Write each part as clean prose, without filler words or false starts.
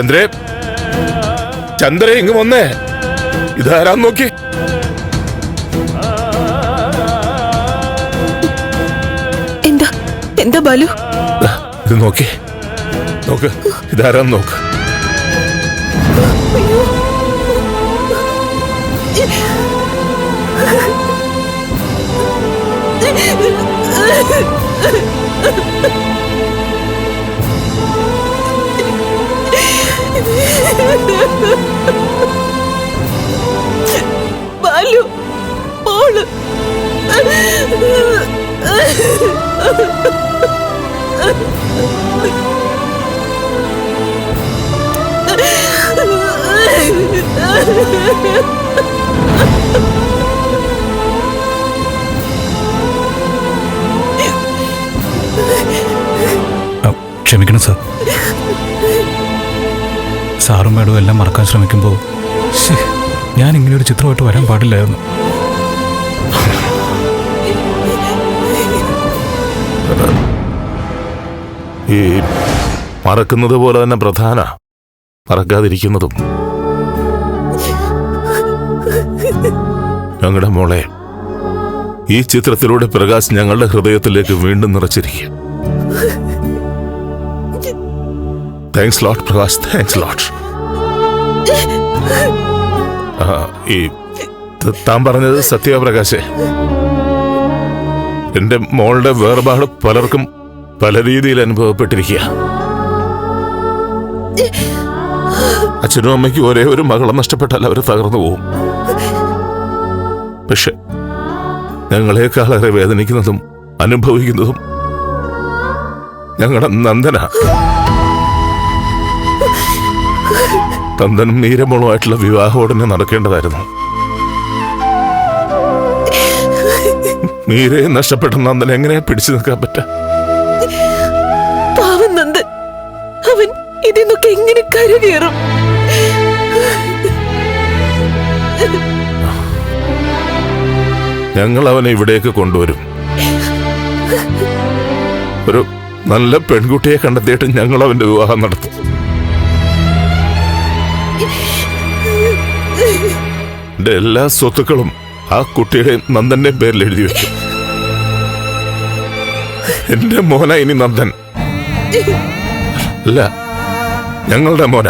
ചന്ദ്രേ, ചന്ദ്രേ ഇങ്ങ് വന്നേ. ഇതാരാന്ന് നോക്കി. എന്താ എന്താ ബാലു? ഇത് നോക്കി, നോക്ക്, ഇതാരാന്ന് നോക്ക്. ബാലു മോള് ക്ഷമിക്കണം സാർ. സാറും മേഡവും എല്ലാം മറക്കാൻ ശ്രമിക്കുമ്പോൾ ഞാൻ ഇങ്ങനെയൊരു ചിത്രമായിട്ട് വരാൻ പാടില്ലായിരുന്നു. ഈ മറക്കുന്നത് പോലെ തന്നെ പ്രധാന മറക്കാതിരിക്കുന്നതും. ഞങ്ങളുടെ മോളെ ഈ ചിത്രത്തിലൂടെ പ്രകാശ് ഞങ്ങളുടെ ഹൃദയത്തിലേക്ക് വീണ്ടും നിറച്ചിരിക്കുക. Thanks lot Prakash, thanks lot. ഈ താൻ പറഞ്ഞത് സത്യപ്രകാശേ. എന്റെ മോളുടെ വേർപാട് പലർക്കും പല രീതിയിൽ അനുഭവപ്പെട്ടിരിക്കുക. അച്ഛനും അമ്മയ്ക്കും ഒരേ ഒരു മകളെ നഷ്ടപ്പെട്ടാൽ അവർ തകർന്നു പോവും. പക്ഷെ ഞങ്ങളെക്കാളേറെ വേദനിക്കുന്നതും അനുഭവിക്കുന്നതും ഞങ്ങളുടെ നന്ദന. നന്ദനും നീരമോളുമായിട്ടുള്ള വിവാഹം ഉടനെ നടക്കേണ്ടതായിരുന്നു. നീരയെ നഷ്ടപ്പെട്ട നന്ദൻ എങ്ങനെ പിടിച്ചു നിൽക്കാൻ പറ്റാ? പാവം നന്ദൻ, അവൻ ഇതിന്നൊക്കെ എങ്ങനെ കരകയറും? ഞങ്ങൾ അവനെ ഇവിടേക്ക് കൊണ്ടുവരും. ഒരു നല്ല പെൺകുട്ടിയെ കണ്ടെത്തിയിട്ട് ഞങ്ങൾ അവന്റെ വിവാഹം നടത്തും. എന്റെ എല്ലാ സ്വത്തുക്കളും ആ കുട്ടിയുടെയും നന്ദന്റെയും പേരിൽ എഴുതി വെക്കും. എന്റെ മോന ഇനി നന്ദൻ അല്ല, ഞങ്ങളുടെ മോന.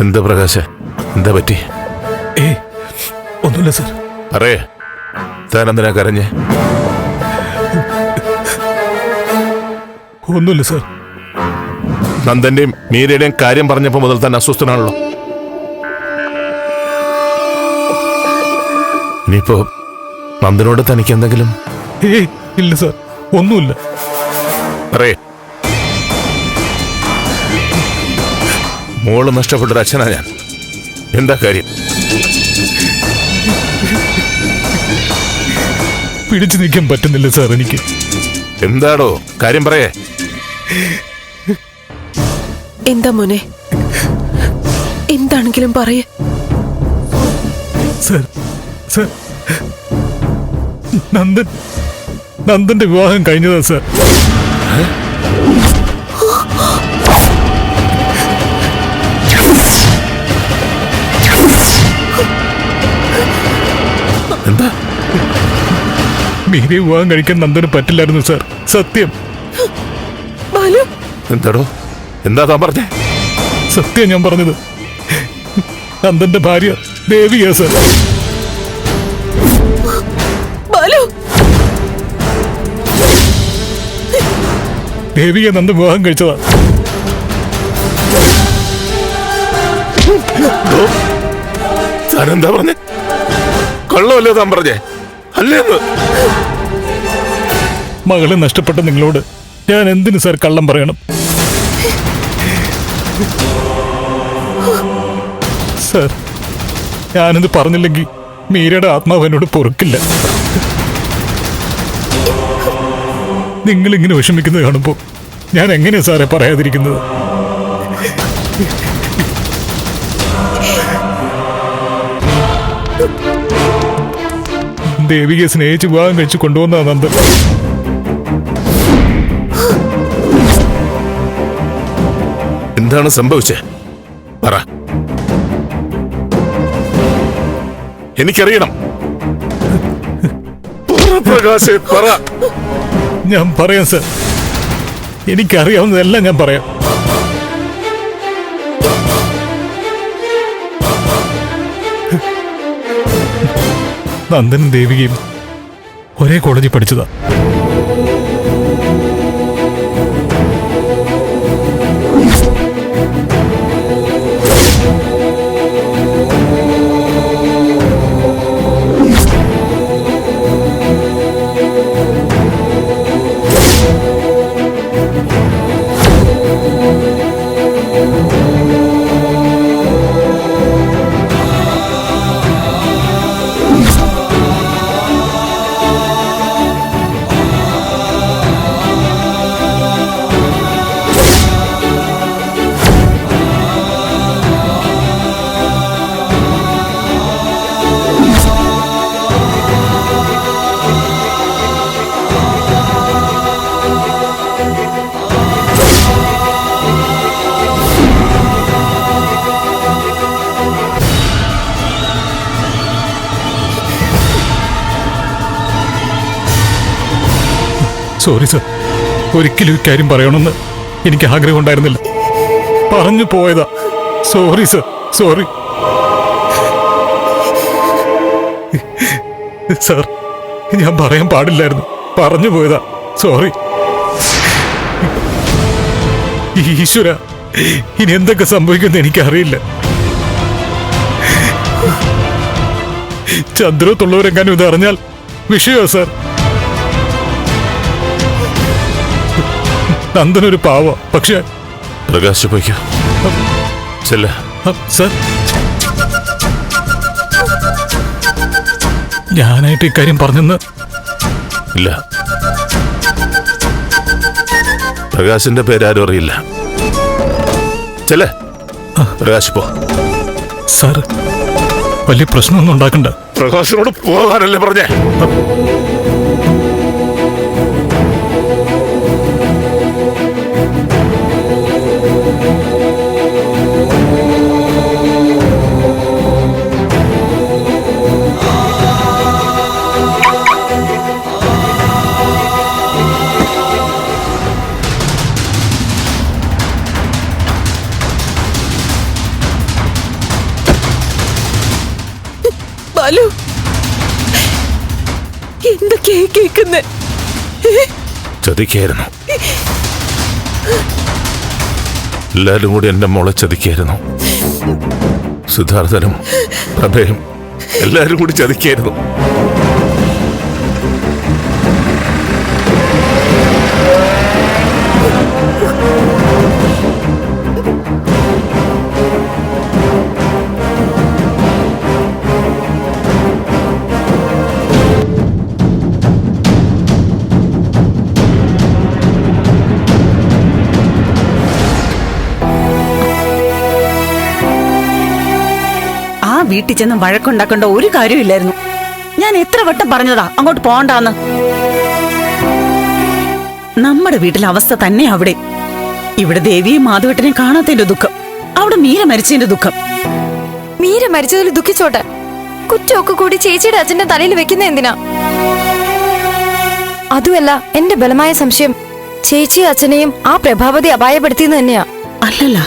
എന്താ പ്രകാശ, എന്താ പറ്റി? ഒന്നുമില്ല സാർ. പറയേ, താൻ എന്തിനാ കരഞ്ഞേ? ഒന്നുമില്ല സാർ. നന്ദന്റെയും മീരയുടെയും കാര്യം പറഞ്ഞപ്പോ മുതൽ തന്നെ അസ്വസ്ഥനാണല്ലോ. ഇനിയിപ്പോ നന്ദനോട് തനിക്ക് എന്തെങ്കിലും? ഇല്ല സാർ, ഒന്നുമില്ല. പറയേ. മോള് നഷ്ടപ്പെട്ടൊരു അച്ഛനാ ഞാൻ. എന്താ കാര്യം? പിടിച്ചു നിൽക്കാൻ പറ്റുന്നില്ല സാർ എനിക്ക്. എന്താടോ കാര്യം? പറയേ. എന്താ മോനെ, എന്താണെങ്കിലും പറയേ. സാർ, സാർ, നന്ദൻ നന്ദന്റെ വിവാഹം കഴിഞ്ഞതാ സർ. എന്താ? മീരെ വിവാഹം കഴിക്കാൻ നന്ദന് പറ്റില്ലായിരുന്നു സർ. സത്യം. ബാലു, എന്താടോ? എന്താ താൻ പറഞ്ഞേ? സത്യം ഞാൻ പറഞ്ഞത്. നന്ദന്റെ ഭാര്യ ദേവിക സർ. ബാലു, ദേവിക നന്ദൻ വിവാഹം കഴിച്ചതാ. താൻ എന്താ പറഞ്ഞേ? കള്ളമല്ലേ താൻ പറഞ്ഞേ? അല്ലേന്ന്? മകളെ നഷ്ടപ്പെട്ട നിങ്ങളോട് ഞാൻ എന്തിനു സാർ കള്ളം പറയണം? സാർ, ഞാനിത് പറഞ്ഞില്ലെങ്കിൽ മീരയുടെ ആത്മാവ് എന്നോട് പൊറുക്കില്ല. നിങ്ങളിങ്ങനെ വിഷമിക്കുന്നത് കാണുമ്പോൾ ഞാൻ എങ്ങനെയാ സാറെ പറയാതിരിക്കുന്നത്? ദേവികയെ സ്നേഹിച്ച് വിവാഹം കഴിച്ച് കൊണ്ടുവന്ന നന്ദൻ എന്താണ് സംഭവിച്ചേ? പറ, എനിക്കറിയണം. പ്രകാശേ, പറ. ഞാൻ പറയാം സാർ. എനിക്കറിയാവുന്നതെല്ലാം ഞാൻ പറയാം. നന്ദനും ദേവികയും ഒരേ കോളേജിൽ പഠിച്ചതാ. സോറി സർ, ഒരിക്കലും ഇക്കാര്യം പറയണമെന്ന് എനിക്ക് ആഗ്രഹം ഉണ്ടായിരുന്നില്ല. പറഞ്ഞു പോയതാ. Sorry sir, sorry. സർ, ഞാൻ പറയാൻ പാടില്ലായിരുന്നു. പറഞ്ഞു പോയതാ. സോറി. ഈശ്വര, ഇനി എന്തൊക്കെ സംഭവിക്കുമെന്ന് എനിക്കറിയില്ല. ചന്ദ്രത്തുള്ളവരെങ്ങാനും ഇത് അറിഞ്ഞാൽ വിഷയോ സർ? നന്ദനൊരു പാവ, പക്ഷെ പ്രകാശ് പോയിക്കോ. ചെല്ല. സർ, ഞാനായിട്ട് ഇക്കാര്യം പറഞ്ഞെന്ന് ഇല്ല. പ്രകാശിന്റെ പേരാരും അറിയില്ല. ചെല്ലേ, പ്രകാശ് പോ. സാർ, വലിയ പ്രശ്നമൊന്നും ഉണ്ടാക്കണ്ട. പ്രകാശിനോട് പോകാനല്ലേ പറഞ്ഞേ? ബാലു, എന്തൊക്കെയാ കേൾക്കുന്നേ? ചതിക്കായിരുന്നു. എല്ലാരും കൂടി എന്റെ മോളെ ചതിക്കായിരുന്നു. സിദ്ധാർത്ഥനും പ്രഭയും എല്ലാരും കൂടി ചതിക്കായിരുന്നു. വീട്ടിൽ ചെന്ന് വഴക്കുണ്ടാക്കേണ്ട ഒരു കാര്യമില്ലായിരുന്നു. ഞാൻ എത്ര വട്ടം പറഞ്ഞതാ അങ്ങോട്ട് പോകണ്ടാന്ന്. നമ്മുടെ വീട്ടിലെ അവസ്ഥ തന്നെ അവിടെ. ഇവിടെ ദേവിയും മാധവട്ടനെയും കാണാത്തതിന്റെ ദുഃഖം, അവിടെ മീര മരിച്ചതിന്റെ ദുഃഖം. മീര മരിച്ചതിൽ ദുഃഖിച്ചോട്ടെ, കുറ്റമൊക്കെ കൂടി ചേച്ചിയുടെ അച്ഛന്റെ തലയിൽ വെക്കുന്ന എന്തിനാ? അതുമല്ല, എന്റെ ബലമായ സംശയം ചേച്ചിയും അച്ഛനെയും ആ പ്രഭാവതി അപായപ്പെടുത്തിയെന്ന് തന്നെയാ. അല്ലല്ല,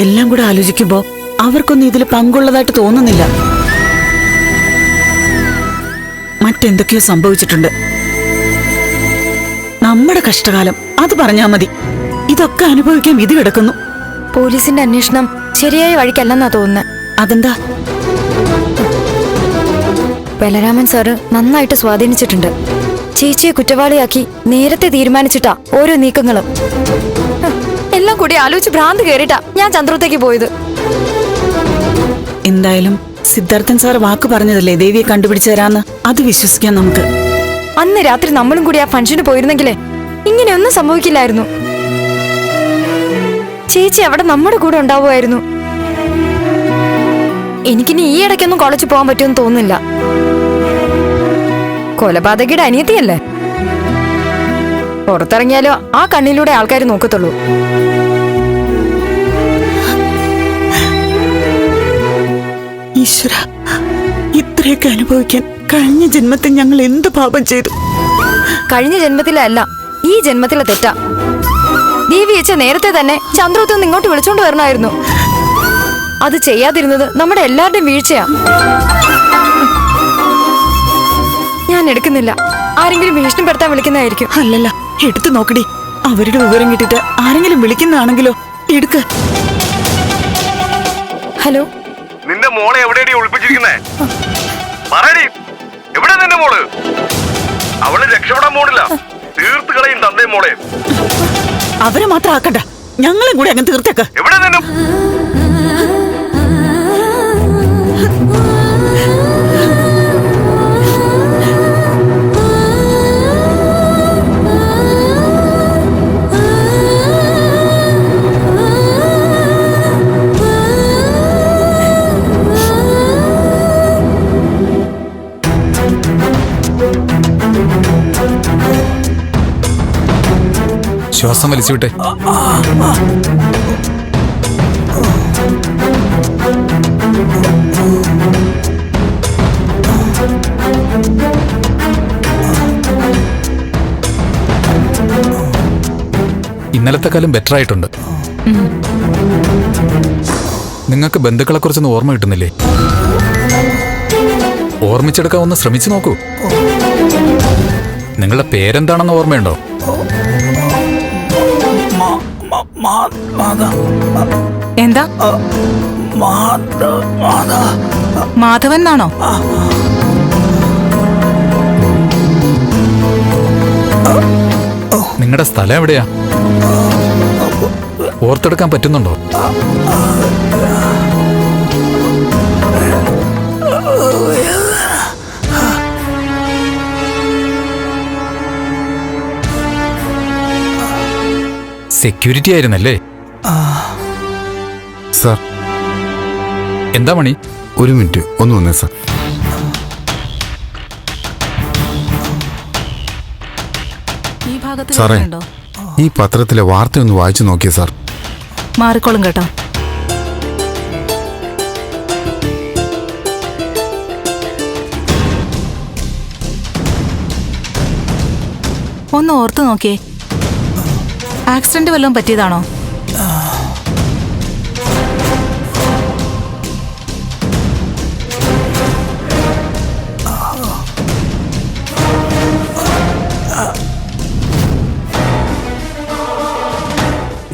എല്ലാം കൂടെ ആലോചിക്കുമ്പോ അവർക്കൊന്നും ഇതിൽ പങ്കുള്ളതായിട്ട് തോന്നുന്നില്ല. മറ്റെന്തൊക്കെയോ സംഭവിച്ചിട്ടുണ്ട്. നമ്മുടെ കഷ്ടകാലം അത് പറഞ്ഞാ മതി. ഇതൊക്കെ അനുഭവിക്കാൻ വിധി കിടക്കുന്നു. പോലീസിന്റെ അന്വേഷണം ശരിയായ വഴിക്കല്ലെന്നാ തോന്നുന്നത്. അതെന്താ? ബലരാമൻ സാറ് നന്നായിട്ട് സ്വാധീനിച്ചിട്ടുണ്ട്. ചേച്ചിയെ കുറ്റവാളിയാക്കി നേരത്തെ തീരുമാനിച്ചിട്ടാ ഓരോ നീക്കങ്ങളും. എല്ലാം കൂടി ആലോചിച്ച് ഭ്രാന്ത് കേറിട്ടാ ഞാൻ ചന്ദ്രത്തേക്ക് പോയത്. എന്തായാലും സിദ്ധാർത്ഥൻ സാർ വാക്ക് പറഞ്ഞതല്ലേ ദേവിയെ കണ്ടുപിടിച്ചു തരാന്ന്. അത് വിശ്വസിക്കാം നമുക്ക്. അന്ന് രാത്രി നമ്മളും കൂടി ആ ഫംഗ്ഷന് പോയിരുന്നെങ്കിലേ ഇങ്ങനെയൊന്നും സംഭവിക്കില്ലായിരുന്നു. ചേച്ചി അവിടെ നമ്മുടെ കൂടെ ഉണ്ടാവുമായിരുന്നു. എനിക്കിനി ഈ ഇടയ്ക്കൊന്നും കോളേജിൽ പോകാൻ പറ്റുമെന്ന് തോന്നുന്നില്ല. കൊലപാതകയുടെ അനിയത്തിയല്ലേ, പുറത്തിറങ്ങിയാലോ ആ കണ്ണിലൂടെ ആൾക്കാർ നോക്കത്തുള്ളൂ. ഈശ്വര, ഇത്രയൊക്കെ അനുഭവിക്കാൻ കഴിഞ്ഞ ജന്മത്തിൽ ഞങ്ങൾ എന്ത് പാപം ചെയ്തു? കഴിഞ്ഞ ജന്മത്തിലെ അല്ല, ഈ ജന്മത്തിലെ തെറ്റാ. ദേവിയച്ച നേരത്തെ തന്നെ ചന്ദ്രത്തൊന്ന് ഇങ്ങോട്ട് വിളിച്ചോണ്ട് വരണമായിരുന്നു. അത് ചെയ്യാതിരുന്നത് നമ്മുടെ എല്ലാവരുടെയും വീഴ്ചയാ. ഞാൻ എടുക്കുന്നില്ല. ആരെങ്കിലും ഭീഷണിപ്പെടുത്താൻ വിളിക്കുന്നതായിരിക്കും. അല്ലല്ല, എടുത്തു നോക്കടി. അവരുടെ വിവരം കിട്ടിട്ട് ആരെങ്കിലും വിളിക്കുന്നതാണെങ്കിലോ? എടുക്ക. ഹലോ, നിന്റെ മോളെ എവിടെയാടി ഒളിപ്പിച്ചിരിക്കുന്നേ? പറയടി, എവിടെ നിന്റെ മോള്? അവള് രക്ഷപ്പെടാൻ പോണില്ല, തീർത്ത് കളയും തന്തേ മോളെ. അവരെ മാത്രം ആക്കണ്ട, ഞങ്ങളും കൂടെ അങ്ങ് തീർത്തേക്ക. എവിടെ നിന്നെ? ശ്വാസം വലിച്ചുവിട്ടെ. ഇന്നലത്തെക്കാലം ബെറ്റർ ആയിട്ടുണ്ട്. നിങ്ങൾക്ക് ബന്ധുക്കളെ കുറിച്ചൊന്നും ഓർമ്മ കിട്ടുന്നില്ലേ? ഓർമ്മിച്ചെടുക്കാൻ ഒന്ന് ശ്രമിച്ചു നോക്കൂ. നിങ്ങളുടെ പേരെന്താണെന്ന് ഓർമ്മയുണ്ടോ? എന്താ? മാധവൻ എന്നാണോ? നിങ്ങളുടെ സ്ഥലം എവിടെയാ? ഓർത്തെടുക്കാൻ പറ്റുന്നുണ്ടോ? സെക്യൂരിറ്റി ആയിരുന്നല്ലേ? സാർ, എന്താ മണി? ഒരു മിനിറ്റ് ഒന്ന് വന്നേ സാർ. ഈ ഭാഗത്ത് സാറേ, ഉണ്ടോ? ഈ പത്രത്തിലെ വാർത്ത ഒന്ന് വായിച്ചു നോക്കിയേ സാർ. മാറിക്കോളും കേട്ടോ. ഒന്ന് ഓർത്തു നോക്കിയേ, ആക്സിഡന്റ് വല്ലതും പറ്റിയതാണോ?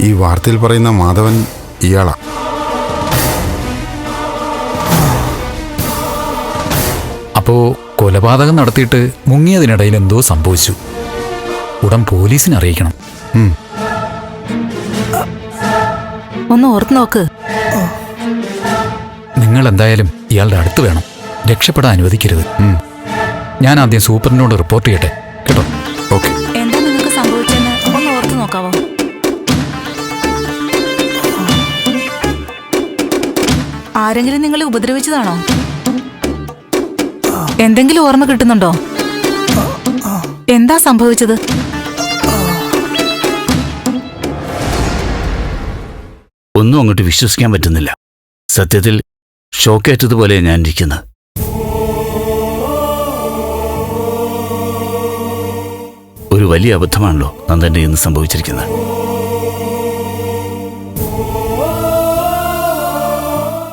ഈ വാർത്തയിൽ പറയുന്ന മാധവൻ ഇയാളാ. അപ്പോ കൊലപാതകം നടത്തിയിട്ട് മുങ്ങിയതിനിടയിൽ എന്തോ സംഭവിച്ചു. ഉടൻ പോലീസിനെ അറിയിക്കണം. ഒന്ന് ഓർത്തു നോക്ക്. നിങ്ങൾ എന്തായാലും ഇയാളുടെ അടുത്ത് വേണം. രക്ഷപ്പെടാൻ അനുവദിക്കരുത്. ഞാൻ ആദ്യം സൂപ്പറിനോട് റിപ്പോർട്ട് ചെയ്യട്ടെ, കേട്ടോ? ഓക്കെ. എന്താ നിങ്ങൾക്ക് സംഭവിച്ചെന്ന് ഒന്ന് ഓർത്തു നോക്കാവോ? ആരെങ്കിലും നിങ്ങളെ ഉപദ്രവിച്ചതാണോ? എന്തെങ്കിലും ഓർമ്മ കിട്ടുന്നുണ്ടോ? എന്താ സംഭവിച്ചത്? ഒന്നും അങ്ങോട്ട് വിശ്വസിക്കാൻ പറ്റുന്നില്ല. സത്യത്തിൽ ഷോക്കേറ്റതുപോലെ ഞാൻ ഇരിക്കുന്നത്. ഒരു വലിയ അബദ്ധമാണല്ലോ നന്ദന്റെ ഇന്ന് സംഭവിച്ചിരിക്കുന്നത്.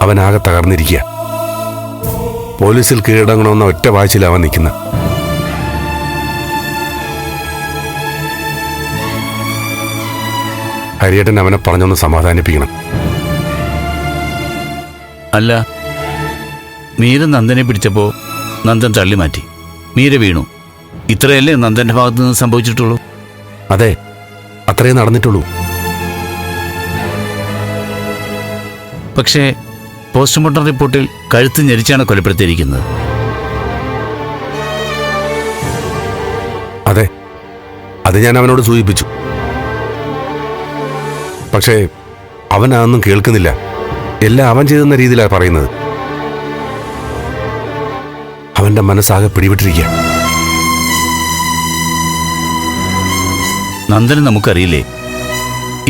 അവനാകെ തകർന്നിരിക്കുക. പോലീസിൽ കീഴടങ്ങണമെന്ന ഒറ്റ വാഴ്ചയിൽ അവൻ നിൽക്കുന്ന. ഹരിയേട്ടൻ അവനെ പറഞ്ഞൊന്ന് സമാധാനിപ്പിക്കണം. അല്ല, മീര നന്ദനെ പിടിച്ചപ്പോ നന്ദൻ തള്ളി മാറ്റി, മീര വീണു. ഇത്രയല്ലേ നന്ദന്റെ ഭാഗത്തു നിന്ന് സംഭവിച്ചിട്ടുള്ളൂ? അതെ, അത്രേ നടന്നിട്ടുള്ളൂ. പക്ഷേ പോസ്റ്റ്മോർട്ടം റിപ്പോർട്ടിൽ കഴുത്ത് ഞെരിച്ചാണ് കൊലപ്പെടുത്തിയിരിക്കുന്നത്. അതെ, അത് ഞാൻ അവനോട് സൂചിപ്പിച്ചു. പക്ഷേ അവൻ അതൊന്നും കേൾക്കുന്നില്ല. എല്ലാം അവൻ ചെയ്തെന്ന രീതിയിലാണ് പറയുന്നത്. അവന്റെ മനസ്സാകെ പിടിവിട്ടിരിക്കുക. നന്ദനെ നമുക്കറിയില്ലേ,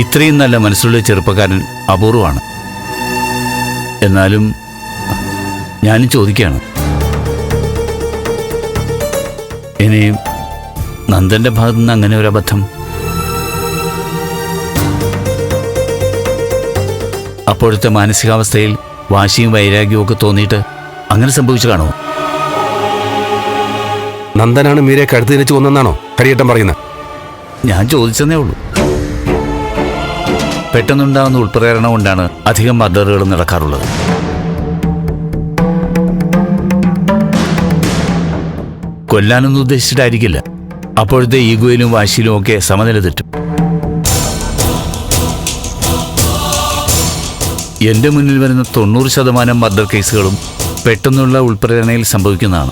ഇത്രയും നല്ല മനസ്സുള്ള ചെറുപ്പക്കാരൻ അപൂർവമാണ്. എന്നാലും ഞാനും ചോദിക്കുകയാണ്, ഇനിയും നന്ദന്റെ ഭാഗത്തുനിന്ന് അങ്ങനെ ഒരു അബദ്ധം? അപ്പോഴത്തെ മാനസികാവസ്ഥയിൽ വാശിയും വൈരാഗ്യവും ഒക്കെ തോന്നിയിട്ട് അങ്ങനെ സംഭവിച്ചു കാണുമോ? നന്ദനാണ് മീരെ കഴുത്ത് തിരിച്ചു കൊന്നെന്നാണോ ഹരിയേട്ടൻ പറയുന്നത്? ഞാൻ ചോദിച്ചെന്നേ ഉള്ളൂ. പെട്ടെന്നുണ്ടാകുന്ന ഉൾപ്രേരണ കൊണ്ടാണ് അധികം മർഡറുകൾ നടക്കാറുള്ളത്. കൊല്ലാനൊന്നും ഉദ്ദേശിച്ചിട്ടായിരിക്കില്ല. അപ്പോഴത്തെ ഈഗോയിലും വാശിയിലും ഒക്കെ സമനില തെറ്റും. എന്റെ മുന്നിൽ വരുന്ന 90% മർഡർ കേസുകളും പെട്ടെന്നുള്ള ഉൾപ്രേരണയിൽ സംഭവിക്കുന്നതാണ്.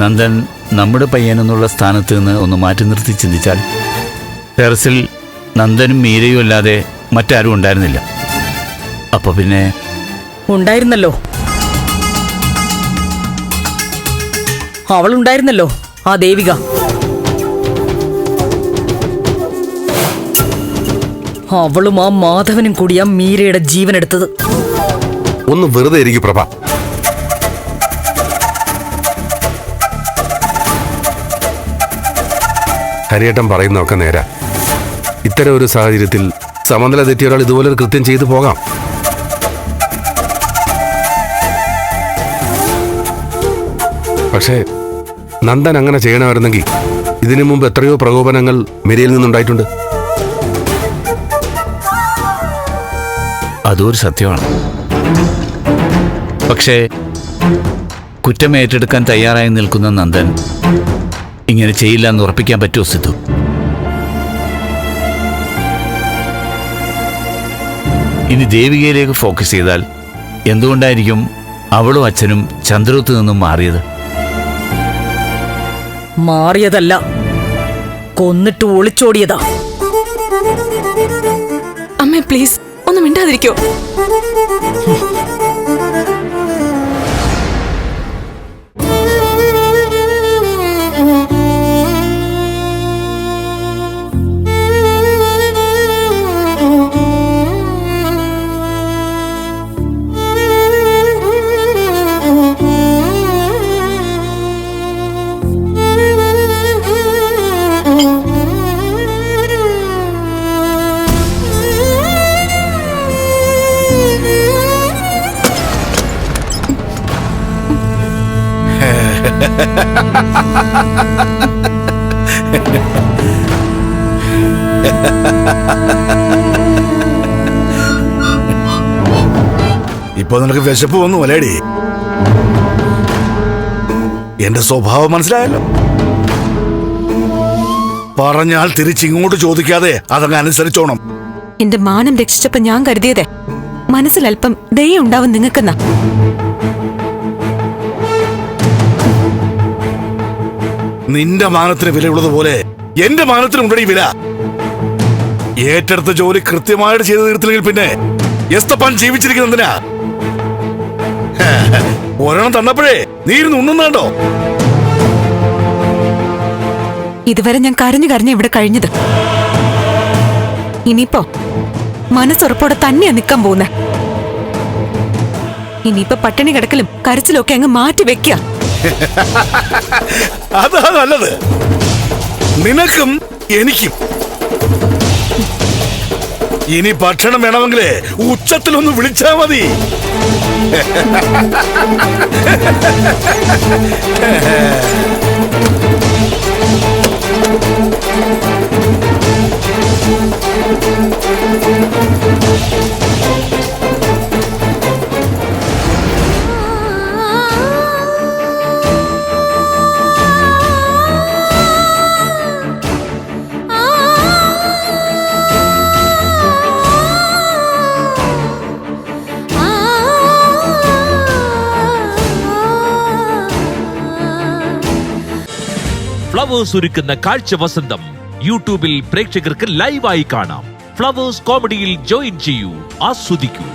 നന്ദൻ നമ്മുടെ പയ്യനെന്നുള്ള സ്ഥാനത്ത് നിന്ന് ഒന്ന് മാറ്റി നിർത്തി ചിന്തിച്ചാൽ, ടെറസിൽ നന്ദനും മീരയും അല്ലാതെ മറ്റാരും ഉണ്ടായിരുന്നില്ല. അപ്പൊ പിന്നെ ഉണ്ടായിരുന്നല്ലോ, അവളുണ്ടായിരുന്നല്ലോ, ആ ദേവിക. അവളും ആ മാധവനും കൂടിയാ മീരയുടെ ജീവൻ എടുത്തത്. ഒന്ന് വെറുതെ ഇരിക്കും പ്രഭ. ഹരിയേട്ടൻ പറയുന്നതൊക്കെ നേരാ. ഇത്തരം ഒരു സാഹചര്യത്തിൽ സമനില തെറ്റിയ ഒരാൾ ഇതുപോലെ ഒരു കൃത്യം ചെയ്തു പോകാം. പക്ഷേ നന്ദൻ അങ്ങനെ ചെയ്യണമായിരുന്നെങ്കിൽ ഇതിനു മുമ്പ് എത്രയോ പ്രകോപനങ്ങൾ മിരയിൽ നിന്നുണ്ടായിട്ടുണ്ട്. അതൊരു സത്യമാണ്. പക്ഷേ കുറ്റം ഏറ്റെടുക്കാൻ തയ്യാറായി നിൽക്കുന്ന നന്ദൻ ഇങ്ങനെ ചെയ്യില്ല എന്ന് ഉറപ്പിക്കാൻ പറ്റുമോ സിദ്ധു? ഇനി ദേവികയിലേക്ക് ഫോക്കസ് ചെയ്താൽ എന്തുകൊണ്ടായിരിക്കും അവളും അച്ഛനും ചന്ദ്രത്ത് നിന്നും മാറിയത്? മാറിയതല്ല, കൊന്നിട്ട് ഒളിച്ചോടിയതാ. അമ്മേ പ്ലീസ് ഒന്ന് മിണ്ടാതിരിക്കോ. ഇപ്പൊ നിനക്ക് വിശപ്പ് വന്നു അല്ലേടി? എന്റെ സ്വഭാവം മനസ്സിലായല്ലോ. പറഞ്ഞാൽ തിരിച്ചിങ്ങോട്ട് ചോദിക്കാതെ അതങ്ങ് അനുസരിച്ചോണം. എന്റെ മാനം രക്ഷിച്ചപ്പോ ഞാൻ കരുതിയതേ മനസ്സിലല്പം ദയ ഉണ്ടാവും നിങ്ങൾക്കെന്നാ. നിന്റെ മാനത്തിന് വിലയുള്ളതുപോലെ എന്റെ മാനത്തിനുണ്ടടി വില. ഏറ്റെടുത്ത ജോലി കൃത്യമായിട്ട് ചെയ്തു തീർത്തില്ലെങ്കിൽ പിന്നെ എസ്തപ്പാൻ ജീവിച്ചിരിക്കുന്നതിനാ? ഒരെണ്ണം തന്നപ്പോഴേ നീ ഇരുന്ന് ഉണ്ണുന്നാണ്ടോ? ഇതുവരെ ഞാൻ കരഞ്ഞു കരഞ്ഞ ഇവിടെ കഴിഞ്ഞത്. ഇനിയിപ്പോ മനസ്സുറപ്പോടെ തന്നെയാ നിക്കാൻ പോകുന്നെ. ഇനിയിപ്പോ പട്ടിണി കിടക്കലും കരച്ചിലും ഒക്കെ അങ്ങ് മാറ്റി വെക്ക. അതാ നല്ലത്. നിനക്കും എനിക്കും. ഇനി ഭക്ഷണം വേണമെങ്കിലേ ഉച്ചത്തിലൊന്ന് വിളിച്ചാ മതി. ഫ്ലവേഴ്സ് ഒരുക്കുന്ന കാഴ്ച വസന്തം യൂട്യൂബിൽ പ്രേക്ഷകർക്ക് ലൈവായി കാണാം. ഫ്ലവേഴ്സ് കോമഡിയിൽ ജോയിൻ ചെയ്യൂ, ആസ്വദിക്കൂ.